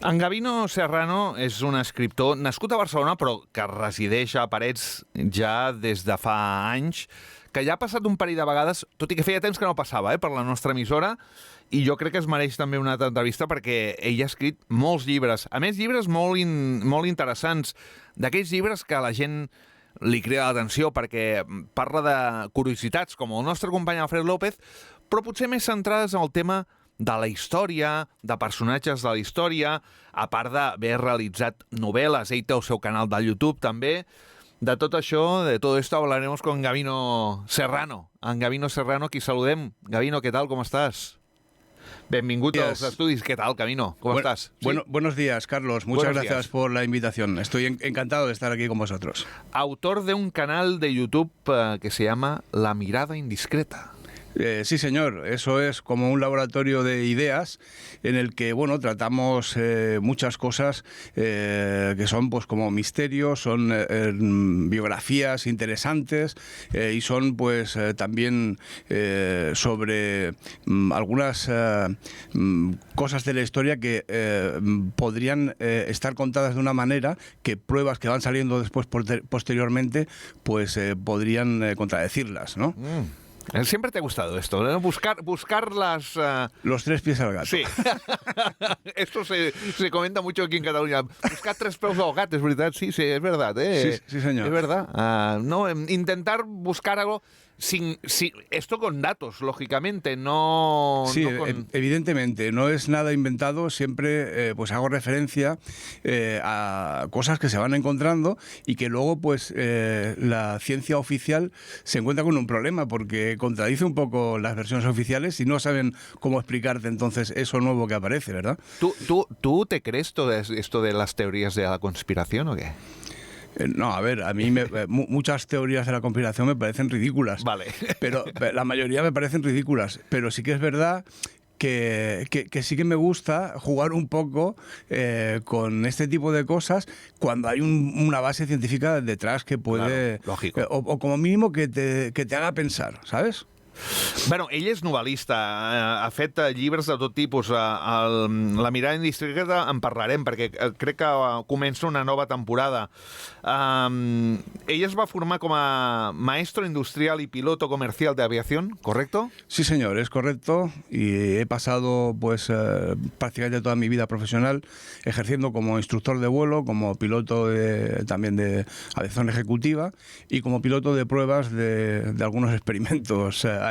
En Gavino Serrano és un escriptor nascut a Barcelona, però que resideix a Parets ja des de fa anys, que ja ha passat un parell de vegades, tot i que feia temps que no passava per la nostra emissora, i jo crec que es mereix també una altra entrevista perquè ell ha escrit molts llibres. A més, llibres molt interessants, d'aquells llibres que la gent li crida l'atenció perquè parla de curiositats, com el nostre company Alfred López, però potser més centrades en el tema de la història, de personatges de la història, a part d'haver realitzat novel·les. Ell té el seu canal de YouTube també. De tot això, de todo esto hablaremos con Gavino Serrano. En Gavino Serrano, aquí saludem. Gavino, ¿qué tal? ¿Cómo estás? Benvingut als estudis. ¿Qué tal, Gavino? ¿Cómo estás? ¿Sí? Buenos días, Carlos. Muchas gracias por la invitación. Estoy encantado de estar aquí con vosotros. Autor de un canal de YouTube que se llama La Mirada Indiscreta. Sí, señor. Eso es como un laboratorio de ideas en el que, bueno, tratamos muchas cosas que son, pues, como misterios, son biografías interesantes y son, pues, también sobre algunas cosas de la historia que podrían estar contadas de una manera que pruebas que van saliendo después posteriormente, pues, podrían contradecirlas, ¿no? Siempre te ha gustado esto, ¿no? Buscar las... Los tres pies al gato. Sí. Esto se comenta mucho aquí en Cataluña. Buscar tres peus al gato, es verdad. Sí, es verdad. Sí, señor. Es verdad. No, intentar buscar algo esto con datos, lógicamente, no... Sí, no con... evidentemente, no es nada inventado, siempre pues hago referencia a cosas que se van encontrando y que luego pues la ciencia oficial se encuentra con un problema porque contradice un poco las versiones oficiales y no saben cómo explicarte entonces eso nuevo que aparece, ¿verdad? ¿Tú te crees todo esto de las teorías de la conspiración o qué? No, a ver, a mí muchas teorías de la conspiración me parecen ridículas. Vale. Pero la mayoría me parecen ridículas. Pero sí que es verdad que sí que me gusta jugar un poco con este tipo de cosas cuando hay una base científica detrás que puede... Claro, lógico. O como mínimo que te haga pensar, ¿sabes? Bueno, ell és novel·lista, ha fet llibres de tot tipus. La mirada indiscreta en parlarem, perquè crec que comença una nova temporada. Ell es va formar com a maestro industrial y piloto comercial de aviación, ¿correcto? Sí, señor, es correcto. Y he pasado pues prácticamente toda mi vida profesional ejerciendo como instructor de vuelo, como piloto también de aviación ejecutiva y como piloto de pruebas de algunos experimentos aéreos.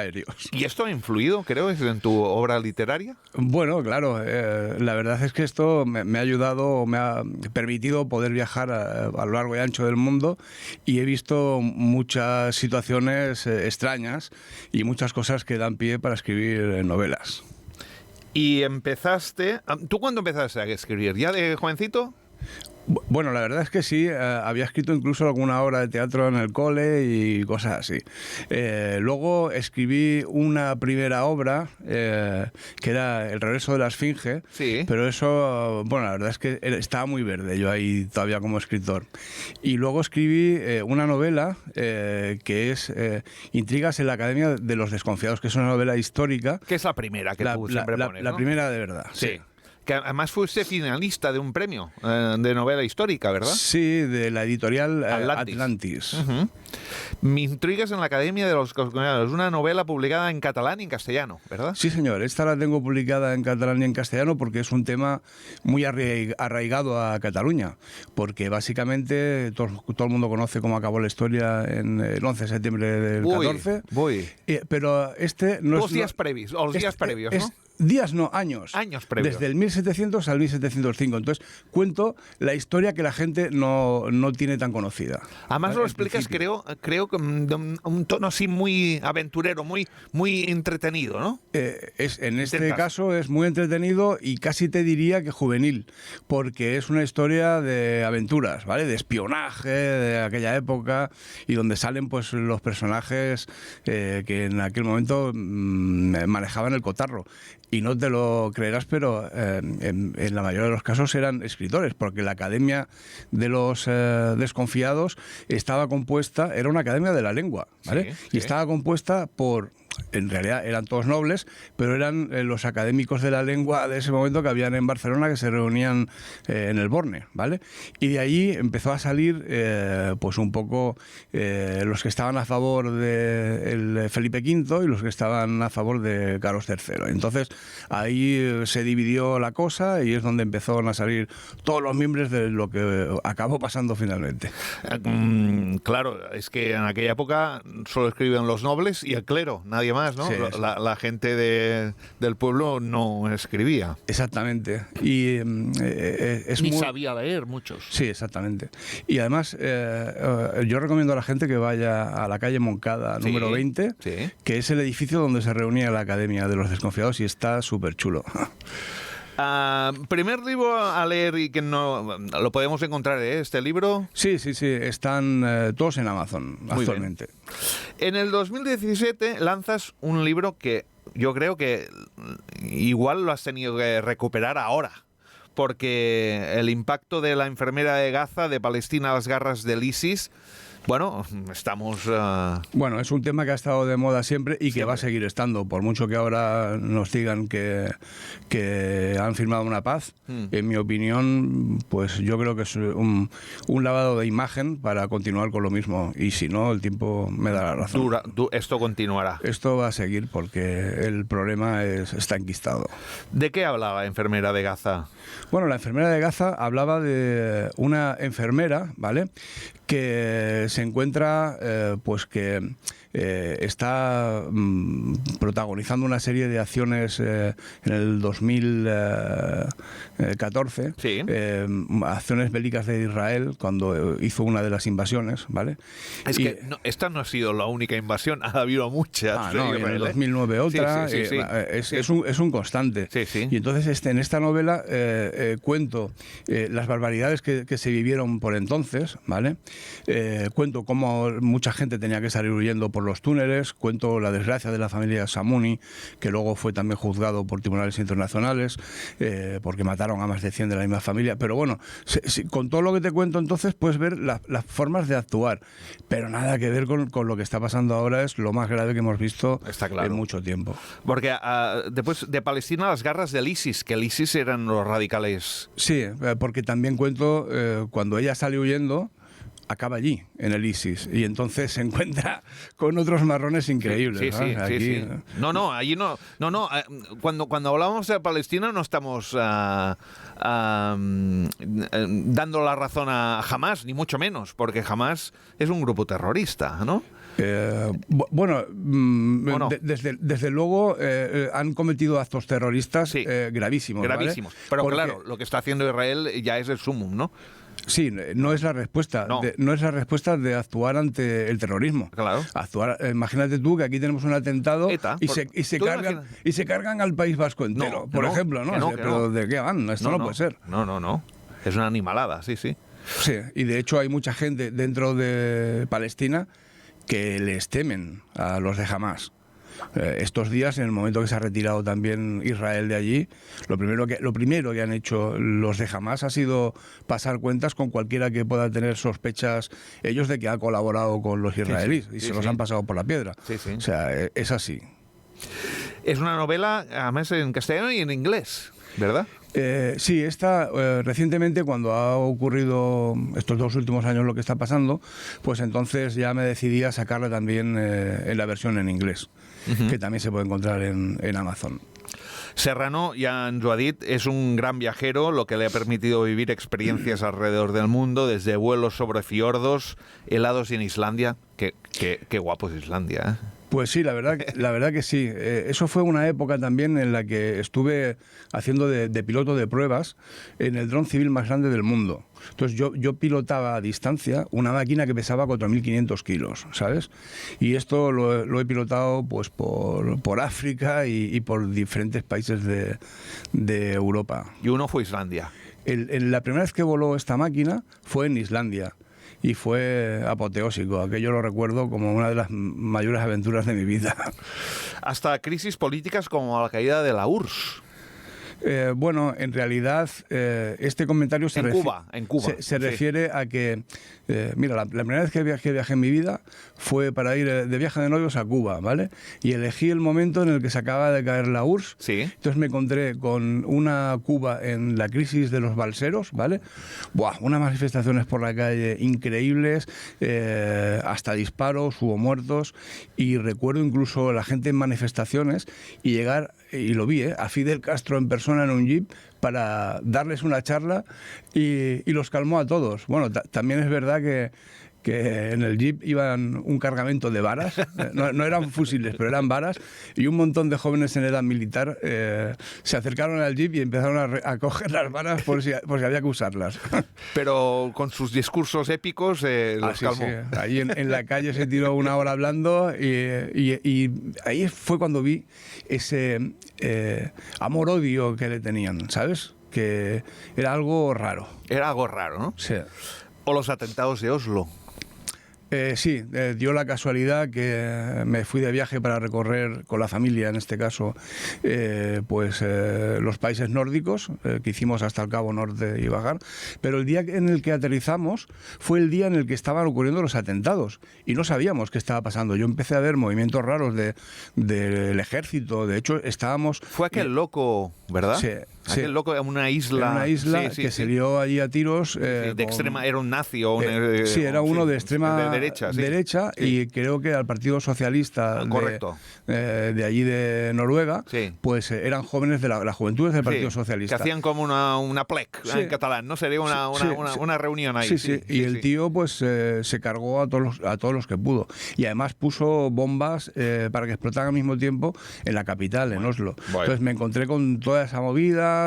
¿Y esto ha influido, creo, en tu obra literaria? Bueno, claro, la verdad es que esto me ha ayudado, me ha permitido poder viajar a lo largo y ancho del mundo y he visto muchas situaciones extrañas y muchas cosas que dan pie para escribir novelas. Y empezaste... ¿Tú cuándo empezaste a escribir? ¿Ya de jovencito? Bueno, la verdad es que sí, había escrito incluso alguna obra de teatro en el cole y cosas así. Luego escribí una primera obra que era El regreso de la Esfinge, sí. Pero eso, bueno, la verdad es que estaba muy verde yo ahí todavía como escritor. Y luego escribí una novela que es Intrigas en la Academia de los Desconfiados, que es una novela histórica. Que es la primera que tú siempre pones, ¿no? La primera de verdad, sí. Que además fuiste finalista de un premio de novela histórica, ¿verdad? Sí, de la editorial Atlantis. Uh-huh. Intrigas en la Academia de los Desconfiados, una novela publicada en catalán y en castellano, ¿verdad? Sí, señor. Esta la tengo publicada en catalán y en castellano porque es un tema muy arraigado a Cataluña. Porque básicamente todo el mundo conoce cómo acabó la historia en el 11 de septiembre del 14. Pero este no los días previos, o los días previos, ¿no? Días no, años. Años previos. Desde el 1700 al 1705. Entonces, cuento la historia que la gente no tiene tan conocida. Además lo explicas, creo que de un tono así muy aventurero, muy entretenido, ¿no? En este caso es muy entretenido y casi te diría que juvenil, porque es una historia de aventuras, ¿vale? De espionaje de aquella época y donde salen pues los personajes que en aquel momento manejaban el cotarro. Y no te lo creerás, pero en la mayoría de los casos eran escritores, porque la Academia de los Desconfiados estaba compuesta, era una academia de la lengua, ¿vale? Sí. Y estaba compuesta por en realidad eran todos nobles, pero eran los académicos de la lengua de ese momento que habían en Barcelona, que se reunían en el Borne, ¿vale? Y de ahí empezó a salir pues un poco los que estaban a favor de Felipe V y los que estaban a favor de Carlos III. Entonces ahí se dividió la cosa y es donde empezaron a salir todos los miembros de lo que acabó pasando finalmente. Claro, es que en aquella época solo escribían los nobles y el clero, nadie más, ¿no? Sí, la gente del pueblo no escribía. Exactamente. Y es Ni muy... sabía leer muchos. Sí, exactamente. Y además, yo recomiendo a la gente que vaya a la calle Moncada, número 20, sí. que es el edificio donde se reunía la Academia de los Desconfiados y está súper chulo. Primer libro a leer y que no lo podemos encontrar, ¿eh? Este libro. Sí, están todos en Amazon Muy actualmente. Bien. En el 2017 lanzas un libro que yo creo que igual lo has tenido que recuperar ahora, porque el impacto de la enfermera de Gaza, de Palestina a las garras del ISIS, bueno, estamos... Bueno, es un tema que ha estado de moda siempre y que Siempre. va a seguir estando, por mucho que ahora nos digan que han firmado una paz. En mi opinión, pues yo creo que es un lavado de imagen para continuar con lo mismo, y si no, el tiempo me da la razón. Esto continuará. Esto va a seguir porque el problema está enquistado. ¿De qué habla la enfermera de Gaza? Bueno, la enfermera de Gaza hablaba de una enfermera, ¿vale?, que se encuentra, pues que está protagonizando una serie de acciones en el 2014, Sí. Acciones bélicas de Israel cuando hizo una de las invasiones, ¿vale? Es que esta no ha sido la única invasión, ha habido muchas. No, y en el 2009 otra, Sí. es un constante. Sí. Y entonces en esta novela cuento las barbaridades que se vivieron por entonces, ¿vale? Cuento cómo mucha gente tenía que salir huyendo por los túneles, cuento la desgracia de la familia Samuni, que luego fue también juzgado por tribunales internacionales, porque mataron a más de 100 de la misma familia. Pero bueno, con todo lo que te cuento entonces puedes ver las formas de actuar, pero nada que ver con lo que está pasando ahora. Es lo más grave que hemos visto en mucho tiempo. Porque después de Palestina, las garras del ISIS, que el ISIS eran los radicales. Sí, porque también cuento cuando ella sale huyendo, acaba allí, en el ISIS, y entonces se encuentra con otros marrones increíbles. Sí. Aquí, No, allí no. Cuando hablamos de Palestina no estamos dando la razón a Hamás, ni mucho menos, porque Hamás es un grupo terrorista, ¿no? Bueno, desde luego han cometido actos terroristas gravísimos. Gravísimos. ¿vale? Pero porque, claro, lo que está haciendo Israel ya es el sumum, ¿no? Sí, no es la respuesta. No es la respuesta de actuar ante el terrorismo. Claro. Imagínate tú que aquí tenemos un atentado ETA, y se cargan al País Vasco entero, por ejemplo, ¿no? Pero ¿de qué van? Esto no puede ser. No. Es una animalada, sí. Sí, y de hecho hay mucha gente dentro de Palestina que les temen a los de Hamás. Estos días, en el momento que se ha retirado también Israel de allí, lo primero que han hecho los de Hamás ha sido pasar cuentas con cualquiera que pueda tener sospechas ellos de que ha colaborado con los israelíes y se los han pasado por la piedra. Sí. O sea, es así. Es una novela, además, en castellano y en inglés, ¿verdad? Sí, recientemente, cuando ha ocurrido estos 2 últimos años lo que está pasando, pues entonces ya me decidí a sacarla también en la versión en inglés, que también se puede encontrar en Amazon. Serrano, ja ens ho ha dit, és un gran viajero, lo que le ha permitido vivir experiencias alrededor del mundo, desde vuelos sobre fiordos, helados en Islandia. Qué guapo es Islandia, ¿eh? Pues sí, la verdad que sí. Eso fue una época también en la que estuve haciendo de piloto de pruebas en el dron civil más grande del mundo. Entonces yo pilotaba a distancia una máquina que pesaba 4.500 kilos, ¿sabes? Y esto lo he pilotado pues por África y por diferentes países de Europa. Y uno fue Islandia. La primera vez que voló esta máquina fue en Islandia. Y fue apoteósico. Aquello lo recuerdo como una de las mayores aventuras de mi vida. Hasta crisis políticas como la caída de la URSS. Bueno, en realidad este comentario se refiere a que, mira, la primera vez que viajé en mi vida fue para ir de viaje de novios a Cuba, ¿vale? Y elegí el momento en el que se acaba de caer la URSS. Sí. Entonces me encontré con una Cuba en la crisis de los balseros, ¿vale? Buah, unas manifestaciones por la calle increíbles, hasta disparos, hubo muertos, y recuerdo incluso la gente en manifestaciones y llegar, y lo vi, a Fidel Castro en persona en un jeep para darles una charla y los calmó a todos. Bueno, también es verdad que en el jeep iban un cargamento de varas, no eran fusiles, pero eran varas, y un montón de jóvenes en edad militar se acercaron al jeep y empezaron a coger las varas por si había que usarlas. Pero con sus discursos épicos los calmó. Sí. Ahí en la calle se tiró una hora hablando y ahí fue cuando vi ese amor-odio que le tenían, ¿sabes? Que era algo raro. Era algo raro, ¿no? Sí. O los atentados de Oslo. Sí, dio la casualidad que me fui de viaje para recorrer con la familia, en este caso, los países nórdicos, que hicimos hasta el Cabo Norte y bajar, pero el día en el que aterrizamos fue el día en el que estaban ocurriendo los atentados y no sabíamos qué estaba pasando. Yo empecé a ver movimientos raros del ejército, de hecho estábamos... Fue aquel loco, ¿verdad? Sí. Aquel loco en una isla. En una isla que se lió allí a tiros. De extrema, era un nazi o un... sí, era uno de extrema derecha y creo que al Partido Socialista de allí de Noruega, pues eran jóvenes de la juventud del Partido Socialista. Que hacían como una plec en catalán, ¿no? Sería una reunión ahí. Y el tío pues se cargó a todos los que pudo. Y además puso bombas para que explotaran al mismo tiempo en la capital, en Oslo. Entonces me encontré con toda esa movida.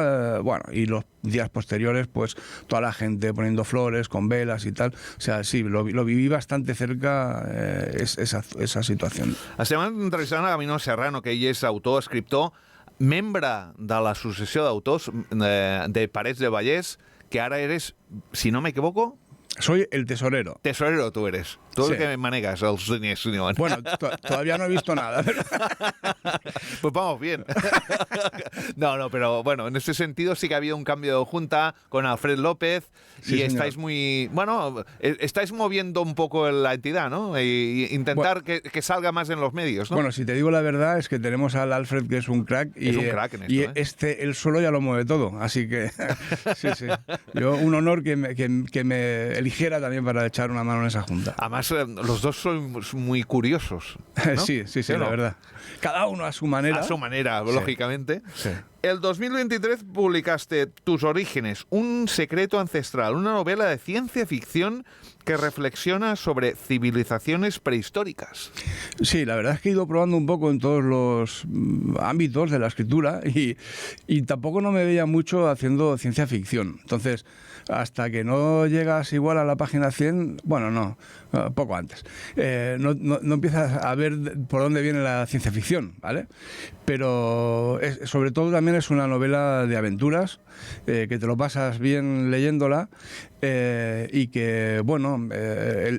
Y los días posteriores, pues toda la gente poniendo flores con velas y tal. O sea, sí, lo viví bastante cerca, esa situación. Estem entrevistant a Gabino Serrano, que ell és autor, escriptor, membre de l'Associació d'Autors de Parets de Vallès, que ara eres, si no me equivoco... Soy el tesorero. Tesorero tú eres. Tú el que manegas los diners. Bueno, todavía no he visto nada. Pero... Pues vamos bien. No, pero bueno, en ese sentido sí que ha habido un cambio de junta con Alfred López y estáis estáis moviendo un poco la entidad, ¿no? Y intentar que salga más en los medios, ¿no? Bueno, si te digo la verdad es que tenemos al Alfred, que es un crack. Es un crack en esto, él solo ya lo mueve todo, así que sí. Yo, un honor que me eligiera también para echar una mano en esa junta. Además, los dos son muy curiosos, ¿no? Sí, la verdad. Cada uno a su manera. A su manera, lógicamente. Sí. El 2023 publicaste Tus Orígenes, un secreto ancestral, una novela de ciencia ficción que reflexiona sobre civilizaciones prehistóricas. Sí, la verdad es que he ido probando un poco en todos los ámbitos de la escritura y tampoco no me veía mucho haciendo ciencia ficción. Entonces, hasta que no llegas igual a la página 100, bueno, no, poco antes, no empiezas a ver por dónde viene la ciencia ficción, ¿vale? Pero sobre todo también es una novela de aventuras, que te lo pasas bien leyéndola, y que, bueno,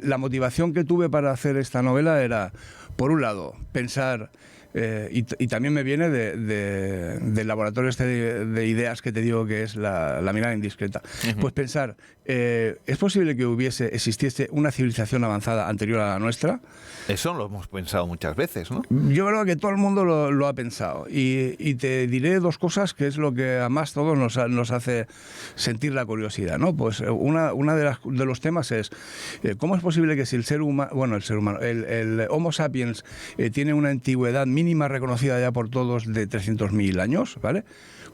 la motivación que tuve para hacer esta novela era, por un lado, pensar... y también me viene del laboratorio de ideas que te digo que es la mirada indiscreta. Pues pensar, ¿es posible que existiese una civilización avanzada anterior a la nuestra? Eso lo hemos pensado muchas veces, ¿no? Yo creo que todo el mundo lo ha pensado. Y te diré dos cosas que es lo que a más todos nos hace sentir la curiosidad, ¿no? Pues una de los temas es, ¿cómo es posible que si el Homo sapiens tiene una antigüedad mínima reconocida ya por todos de 300.000 años, ¿vale?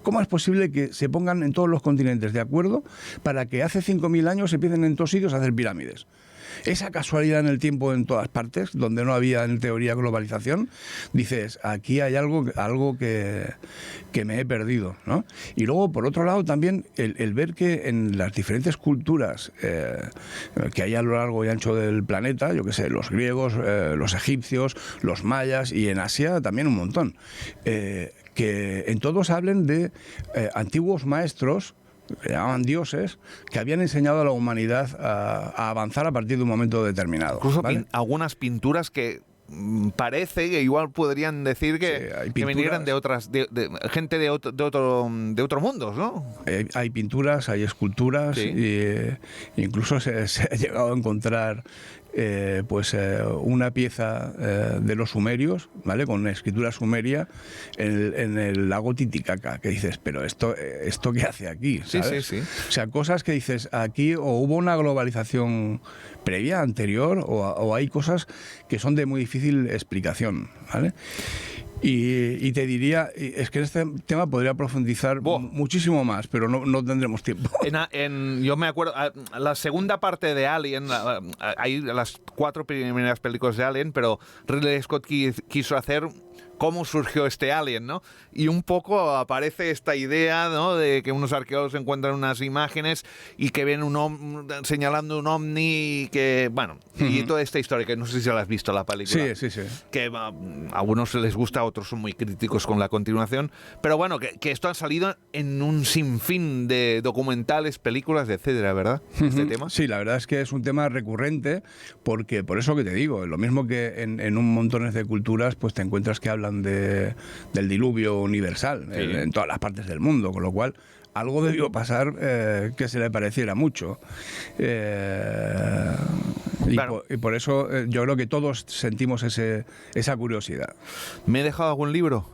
¿Cómo es posible que se pongan en todos los continentes de acuerdo para que hace 5.000 años se empiecen en todos sitios a hacer pirámides? Esa casualidad en el tiempo en todas partes, donde no había en teoría globalización, dices, aquí hay algo que me he perdido, ¿no? Y luego, por otro lado, también el ver que en las diferentes culturas que hay a lo largo y ancho del planeta, yo qué sé, los griegos, los egipcios, los mayas y en Asia también un montón, que en todos hablen de antiguos maestros, que llamaban dioses, que habían enseñado a la humanidad a avanzar a partir de un momento determinado. Incluso ¿vale? algunas pinturas que parece que igual podrían decir que, Sí, hay que vinieran de otras, de gente de otro mundo, ¿no? Hay pinturas, hay esculturas, Sí. incluso se ha llegado a encontrar una pieza de los sumerios, ¿vale? Con escritura sumeria en el lago Titicaca, que dices, pero esto ¿qué hace aquí? ¿Sabes? Sí. O sea, cosas que dices, aquí o hubo una globalización previa, anterior, o hay cosas que son de muy difícil explicación, ¿vale? Y te diría, es que en este tema podría profundizar muchísimo más, pero no tendremos tiempo. Yo me acuerdo, la segunda parte de Alien, hay las 4 primeras películas de Alien, pero Ridley Scott quiso hacer cómo surgió este alien, ¿no? Y un poco aparece esta idea, ¿no?, de que unos arqueólogos encuentran unas imágenes y que ven señalando un ovni y que, bueno, y toda esta historia, que no sé si la has visto la película. Sí. Que a algunos les gusta, a otros son muy críticos con la continuación, pero bueno, que esto ha salido en un sinfín de documentales, películas, etcétera, ¿verdad? Este tema. Sí, la verdad es que es un tema recurrente, porque por eso que te digo, lo mismo que en un montón de culturas, pues te encuentras que hablan del diluvio universal en todas las partes del mundo, con lo cual algo debió pasar que se le pareciera mucho. Claro. Y por eso yo creo que todos sentimos esa curiosidad. ¿Me he dejado algún libro?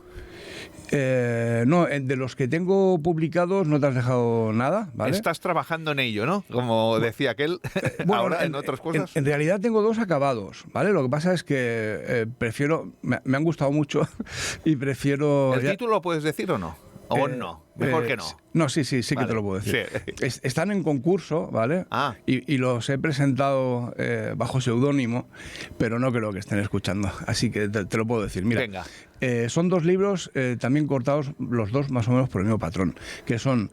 No, de los que tengo publicados no te has dejado nada, ¿vale? Estás trabajando en ello, ¿no? Como decía aquel, ahora en otras cosas. En realidad tengo 2 acabados, ¿vale? Lo que pasa es que prefiero, me han gustado mucho y prefiero... ¿El título lo puedes decir o no? ¿O no? Mejor que no. No, sí Vale. que te lo puedo decir. Sí. Están en concurso, ¿vale? Ah. Y los he presentado bajo seudónimo, pero no creo que estén escuchando, así que te lo puedo decir. Mira, Venga. Son 2 libros también cortados, los 2 más o menos por el mismo patrón, que son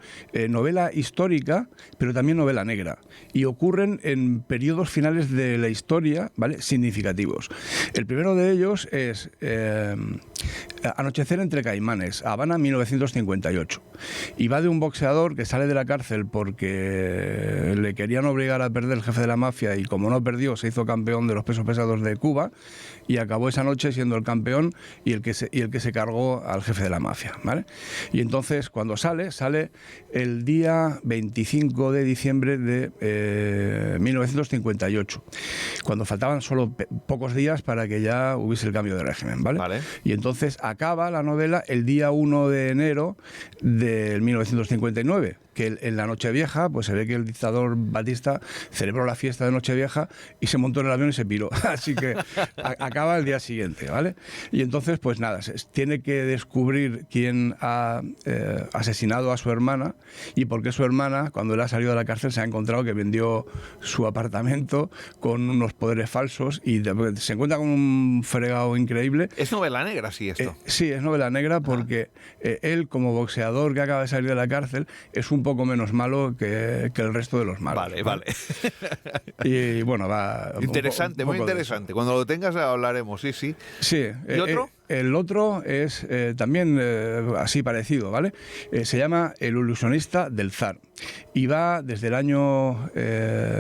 novela histórica, pero también novela negra, y ocurren en periodos finales de la historia, ¿vale?, significativos. El primero de ellos es Anochecer entre Caimanes, Habana, 1958, y va de un boxeador que sale de la cárcel porque le querían obligar a perder el jefe de la mafia, y como no perdió, se hizo campeón de los pesos pesados de Cuba, y acabó esa noche siendo el campeón y el que se cargó al jefe de la mafia, ¿vale? Y entonces, cuando sale el día 25 de diciembre de 1958, cuando faltaban solo pocos días para que ya hubiese el cambio de régimen, ¿vale? Y entonces acaba la novela el día 1 de enero del 1959, que en la Nochevieja, pues se ve que el dictador Batista celebró la fiesta de Nochevieja y se montó en el avión y se piró. Así que acaba el día siguiente, ¿vale? Y entonces, pues nada, tiene que descubrir quién ha asesinado a su hermana y por qué su hermana, cuando él ha salido de la cárcel, se ha encontrado que vendió su apartamento con unos poderes falsos y se encuentra con un fregado increíble. ¿Es novela negra, sí, esto? Sí, es novela negra porque él, como boxeador que acaba de salir de la cárcel, es un poco menos malo que el resto de los malos. Vale. Y bueno, va... Interesante, muy interesante. Cuando lo tengas hablaremos, sí. Sí. ¿Y otro? El otro es también así parecido, ¿vale? Se llama El ilusionista del zar y va desde el año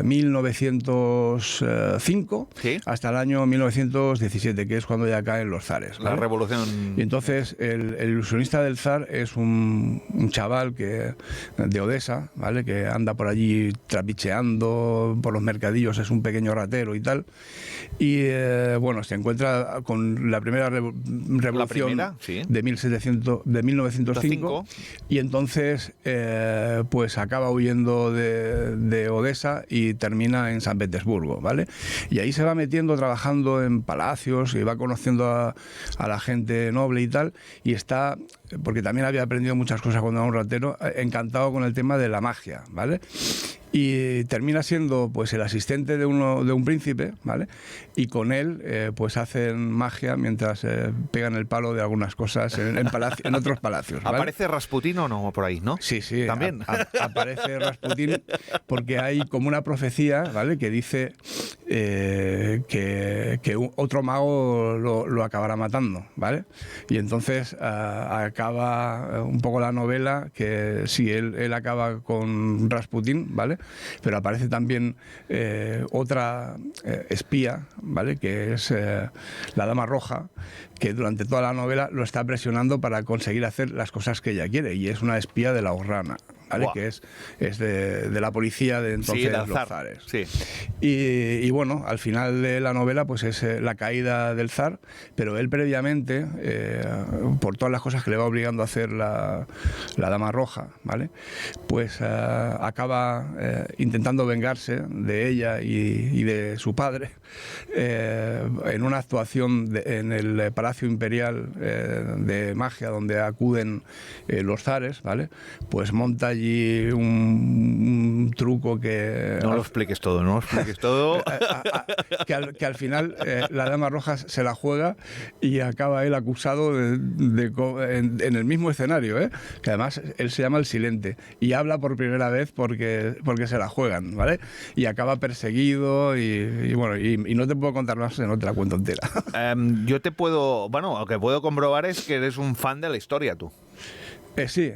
1905 hasta el año 1917, que es cuando ya caen los zares, ¿vale? La revolución. Y entonces el ilusionista del zar es un chaval de Odessa, ¿vale?, que anda por allí trapicheando por los mercadillos, es un pequeño ratero y tal. Y bueno, se encuentra con la primera revolución de 1905 y entonces pues acaba huyendo de Odessa y termina en San Petersburgo, ¿vale? Y ahí se va metiendo, trabajando en palacios y va conociendo a la gente noble y tal, y está, porque también había aprendido muchas cosas cuando era un ratero, encantado con el tema de la magia, ¿vale? Y termina siendo pues el asistente de un príncipe, ¿vale? Y con él pues hacen magia mientras pegan el palo de algunas cosas en otros palacios, ¿vale? ¿Aparece Rasputín o no por ahí, no? Sí. ¿También? Aparece Rasputín porque hay como una profecía, ¿vale?, que dice que otro mago lo acabará matando, ¿vale? Y entonces acaba un poco la novela que sí, él acaba con Rasputín, ¿vale? Pero aparece también otra espía, ¿vale? Que es la Dama Roja, que durante toda la novela lo está presionando para conseguir hacer las cosas que ella quiere, y es una espía de la Orrana, ¿vale? Wow. Que es de la policía de entonces, del los zar. zares. Sí. Y bueno, al final de la novela pues es la caída del zar, pero él previamente, por todas las cosas que le va obligando a hacer la Dama Roja, ¿vale? Pues acaba intentando vengarse de ella y de su padre en una actuación en el Palacio Imperial de magia, donde acuden los zares, ¿vale? Pues monta allí un truco que... No lo expliques todo, no lo expliques todo. que al final la Dama Roja se la juega y acaba él acusado en el mismo escenario, que además él se llama el Silente y habla por primera vez porque se la juegan, ¿vale? Y acaba perseguido y bueno, y no te puedo contar más, no te la cuento entera. Yo te puedo... Bueno, lo que puedo comprobar es que eres un fan de la historia, tú. Sí,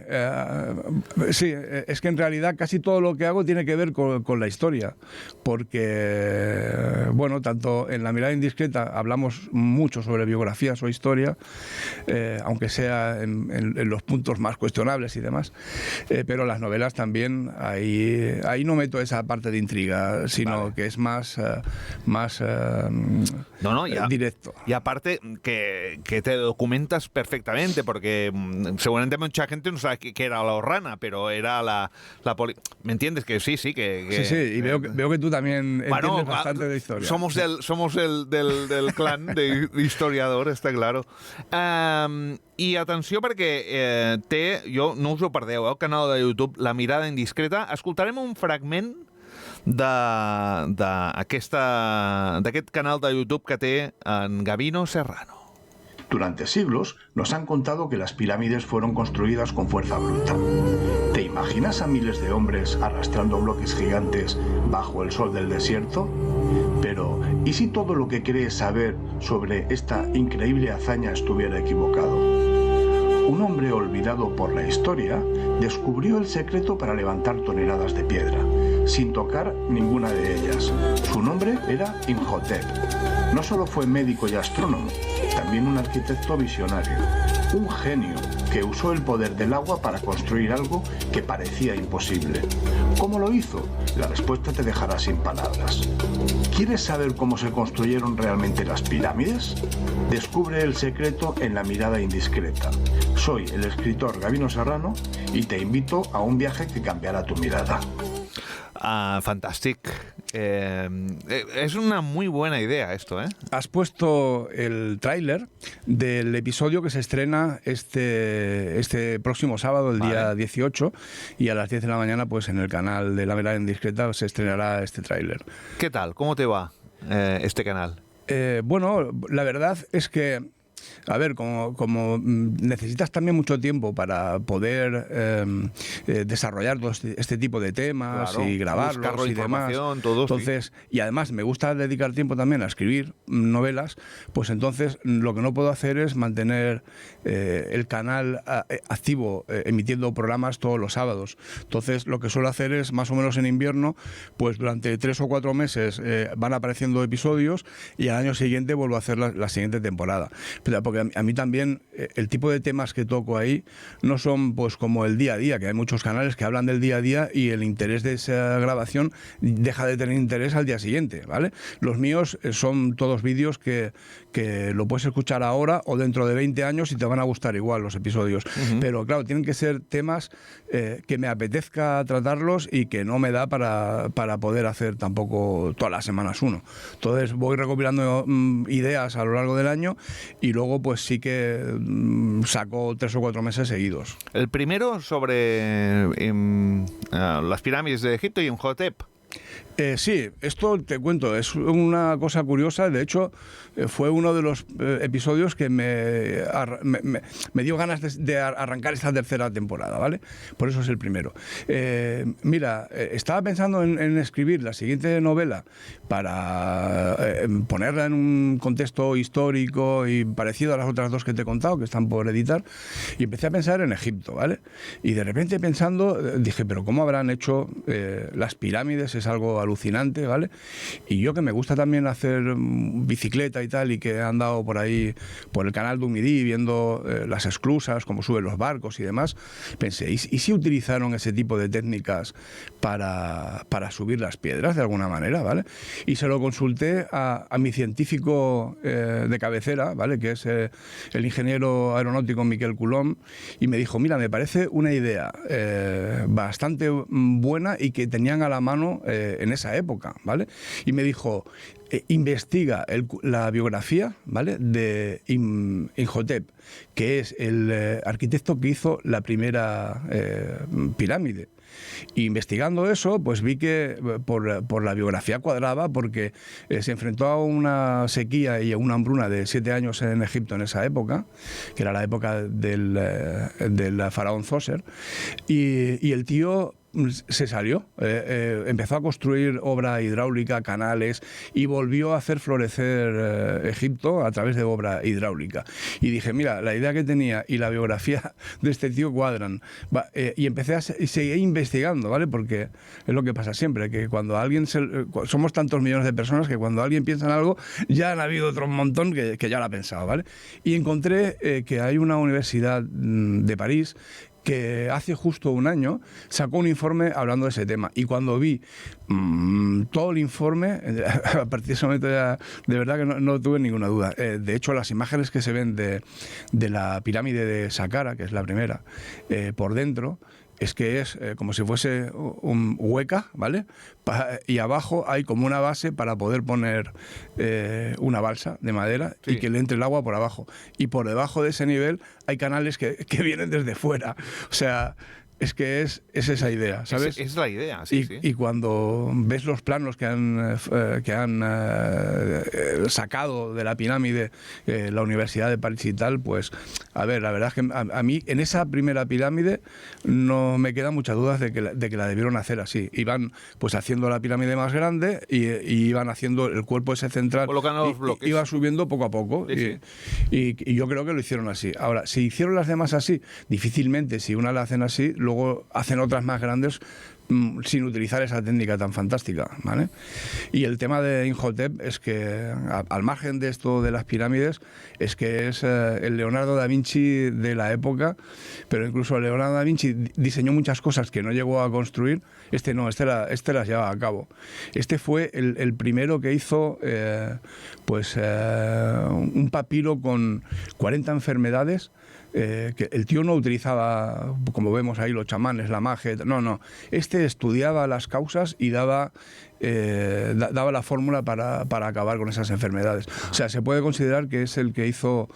es que en realidad casi todo lo que hago tiene que ver con la historia, porque, bueno, tanto en La mirada indiscreta hablamos mucho sobre biografías o historia, aunque sea en los puntos más cuestionables y demás, pero las novelas también, ahí no meto esa parte de intriga, sino vale. que es más directo. Y aparte que te documentas perfectamente, porque seguramente mucha gente no sabe qué era la Orrana, pero era la ¿me entiendes? Que sí, que sí, y veo que tú también entiendes bastante de historia. Somos del clan de historiador, està claro. I atenció perquè jo no us ho perdeu, el canal de YouTube La mirada indiscreta. Escoltarem un fragment d'aquest canal de YouTube que té en Gavino Serrano. Durante siglos nos han contado que las pirámides fueron construidas con fuerza bruta. ¿Te imaginas a miles de hombres arrastrando bloques gigantes bajo el sol del desierto? Pero, ¿y si todo lo que crees saber sobre esta increíble hazaña estuviera equivocado? Un hombre olvidado por la historia descubrió el secreto para levantar toneladas de piedra, sin tocar ninguna de ellas. Su nombre era Imhotep. No solo fue médico y astrónomo, también un arquitecto visionario, un genio que usó el poder del agua para construir algo que parecía imposible. ¿Cómo lo hizo? La respuesta te dejará sin palabras. ¿Quieres saber cómo se construyeron realmente las pirámides? Descubre el secreto en La mirada indiscreta. Soy el escritor Gavino Serrano y te invito a un viaje que cambiará tu mirada. Fantàstic. Es una muy buena idea esto, ¿eh? Has puesto el tráiler del episodio que se estrena este próximo sábado, el día 18, y a las 10 de la mañana, pues en el canal de La mirada indiscreta se estrenará este tráiler. ¿Qué tal? ¿Cómo te va este canal? Bueno, la verdad es que, a ver, como necesitas también mucho tiempo para poder desarrollar todo este tipo de temas, claro, y grabarlos y demás. Todo, entonces, sí. Y además me gusta dedicar tiempo también a escribir novelas, pues entonces lo que no puedo hacer es mantener el canal activo, emitiendo programas todos los sábados. Entonces lo que suelo hacer es, más o menos en invierno, pues durante 3 o 4 meses van apareciendo episodios y al año siguiente vuelvo a hacer la siguiente temporada. Porque a mí también el tipo de temas que toco ahí no son pues como el día a día, que hay muchos canales que hablan del día a día y el interés de esa grabación deja de tener interés al día siguiente, ¿vale? Los míos son todos vídeos que lo puedes escuchar ahora o dentro de 20 años y te van a gustar igual los episodios. Pero claro, tienen que ser temas que me apetezca tratarlos y que no me da para poder hacer tampoco todas las semanas uno. Entonces voy recopilando ideas a lo largo del año y luego pues sí que saco 3 o 4 meses seguidos. El primero sobre las pirámides de Egipto y Imhotep. Sí, esto te cuento, es una cosa curiosa. De hecho, fue uno de los episodios que me dio ganas de arrancar esta tercera temporada, ¿vale? Por eso es el primero. Mira, estaba pensando en escribir la siguiente novela para ponerla en un contexto histórico y parecido a las otras dos que te he contado, que están por editar, y empecé a pensar en Egipto, ¿vale? Y de repente pensando, dije, pero ¿cómo habrán hecho las pirámides? Es algo alucinante, ¿vale? Y yo, que me gusta también hacer bicicleta y tal, y que he andado por ahí, por el canal de Umidí, viendo las esclusas, cómo suben los barcos y demás, pensé, ¿y si utilizaron ese tipo de técnicas para subir las piedras de alguna manera, ¿vale? Y se lo consulté a mi científico de cabecera, ¿vale? Que es el ingeniero aeronáutico Miquel Coulomb, y me dijo, mira, me parece una idea bastante buena y que tenían a la mano en esa época, ¿vale? Y me dijo, investiga la biografía, ¿vale? De Imhotep, que es el arquitecto que hizo la primera pirámide. Y investigando eso, pues vi que por la biografía cuadraba, porque se enfrentó a una sequía y a una hambruna de 7 años en Egipto en esa época, que era la época del faraón Zoser, y el tío se salió, empezó a construir obra hidráulica, canales, y volvió a hacer florecer Egipto a través de obra hidráulica. Y dije, mira, la idea que tenía y la biografía de este tío cuadran. Y empecé a seguir investigando, ¿vale? Porque es lo que pasa siempre, que cuando alguien somos tantos millones de personas que cuando alguien piensa en algo, ya han habido otro montón que ya lo ha pensado, ¿vale? Y encontré que hay una universidad de París que hace justo un año sacó un informe hablando de ese tema. Y cuando vi todo el informe, a partir de ese momento ya de verdad que no tuve ninguna duda. De hecho, las imágenes que se ven de la pirámide de Saqqara, que es la primera, por dentro, es que es como si fuese un hueca, ¿vale? Y abajo hay como una base para poder poner una balsa de madera, sí, y que le entre el agua por abajo. Y por debajo de ese nivel hay canales que vienen desde fuera. O sea, es que es esa idea, ¿sabes? Es la idea, sí, sí. Y cuando ves los planos que han sacado de la pirámide la Universidad de París y tal, pues, a ver, la verdad es que a mí en esa primera pirámide no me quedan muchas dudas de que la debieron hacer así. Iban pues haciendo la pirámide más grande y iban haciendo el cuerpo ese central, colocando los bloques. Iba subiendo poco a poco, sí, sí. Y yo creo que lo hicieron así. Ahora, si hicieron las demás así, difícilmente, si una la hacen así, luego hacen otras más grandes sin utilizar esa técnica tan fantástica, ¿vale? Y el tema de Imhotep es que, al margen de esto de las pirámides, es que es el Leonardo da Vinci de la época, pero incluso Leonardo da Vinci diseñó muchas cosas que no llegó a construir. Este las lleva a cabo. Este fue el primero que hizo un papiro con 40 enfermedades, que el tío no utilizaba, como vemos ahí, los chamanes, la magia, no. Este estudiaba las causas y daba la fórmula para acabar con esas enfermedades. O sea, se puede considerar que es el que hizo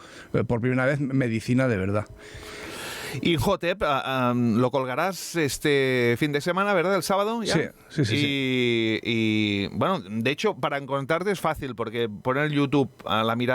por primera vez medicina de verdad. Imhotep, lo colgarás este fin de semana, ¿verdad? El sábado, ¿ya? Sí. Y bueno, de hecho, para encontrarte es fácil, porque poner YouTube a la mirada